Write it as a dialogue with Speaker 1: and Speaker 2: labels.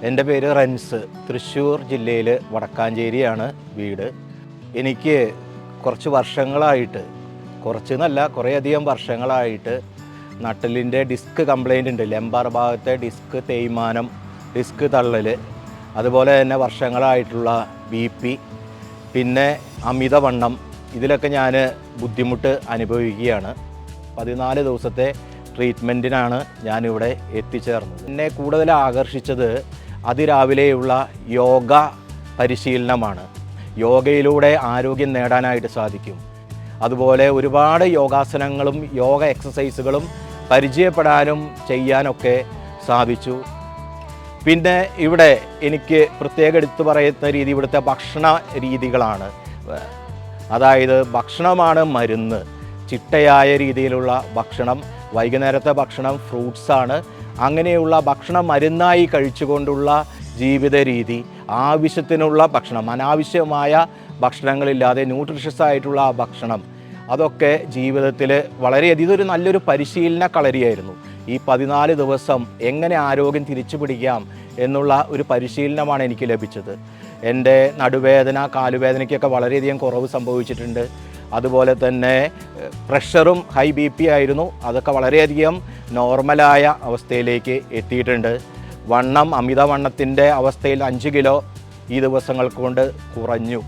Speaker 1: എൻ്റെ പേര് റൻസ്. തൃശ്ശൂർ ജില്ലയിൽ വടക്കാഞ്ചേരിയാണ് വീട്. എനിക്ക് കുറച്ച് വർഷങ്ങളായിട്ട്, കുറേയധികം വർഷങ്ങളായിട്ട് നട്ടലിൻ്റെ ഡിസ്ക് കംപ്ലൈൻ്റ് ഉണ്ട്. ലെംബാർ ഭാഗത്തെ ഡിസ്ക് തേയ്മാനം, ഡിസ്ക് തള്ളൽ, അതുപോലെ തന്നെ വർഷങ്ങളായിട്ടുള്ള BP, പിന്നെ അമിതവണ്ണം, ഇതിലൊക്കെ ഞാൻ ബുദ്ധിമുട്ട് അനുഭവിക്കുകയാണ്. 14 ദിവസത്തെ ട്രീറ്റ്മെൻറ്റിനാണ് ഞാനിവിടെ എത്തിച്ചേർന്നത്. എന്നെ കൂടുതൽ ആകർഷിച്ചത് അതിരാവിലെയുള്ള യോഗ പരിശീലനമാണ്. യോഗയിലൂടെ ആരോഗ്യം നേടാനായിട്ട് സാധിക്കും. അതുപോലെ ഒരുപാട് യോഗാസനങ്ങളും യോഗ എക്സസൈസുകളും പരിചയപ്പെടാനും ചെയ്യാനൊക്കെ സാധിച്ചു. പിന്നെ ഇവിടെ എനിക്ക് പ്രത്യേകം എടുത്തു പറയുന്ന രീതി ഇവിടുത്തെ ഭക്ഷണ രീതികളാണ്. അതായത് ഭക്ഷണമാണ് മരുന്ന്. ചിട്ടയായ രീതിയിലുള്ള ഭക്ഷണം, വൈകുന്നേരത്തെ ഭക്ഷണം ഫ്രൂട്ട്സാണ്. അങ്ങനെയുള്ള ഭക്ഷണം മരുന്നായി കഴിച്ചുകൊണ്ടുള്ള ജീവിത രീതി, ആവശ്യത്തിനുള്ള ഭക്ഷണം, അനാവശ്യമായ ഭക്ഷണങ്ങളില്ലാതെ ന്യൂട്രീഷ്യസ് ആയിട്ടുള്ള ഭക്ഷണം, അതൊക്കെ ജീവിതത്തിൽ വളരെയധികം ഇതൊരു നല്ലൊരു പരിശീലന കളരിയായിരുന്നു. ഈ 14 ദിവസം എങ്ങനെ ആരോഗ്യം തിരിച്ചു പിടിക്കാം എന്നുള്ള ഒരു പരിശീലനമാണ് എനിക്ക് ലഭിച്ചത്. എൻ്റെ നടുവേദന, കാലുവേദനയ്ക്കൊക്കെ വളരെയധികം കുറവ് സംഭവിച്ചിട്ടുണ്ട്. അതുപോലെ തന്നെ പ്രഷറും ഹൈ BP ആയിരുന്നു, അതൊക്കെ വളരെയധികം നോർമലായ അവസ്ഥയിലേക്ക് എത്തിയിട്ടുണ്ട്. അമിതവണ്ണത്തിൻ്റെ അവസ്ഥയിൽ 5 കിലോ ഈ ദിവസങ്ങൾ കൊണ്ട് കുറഞ്ഞു.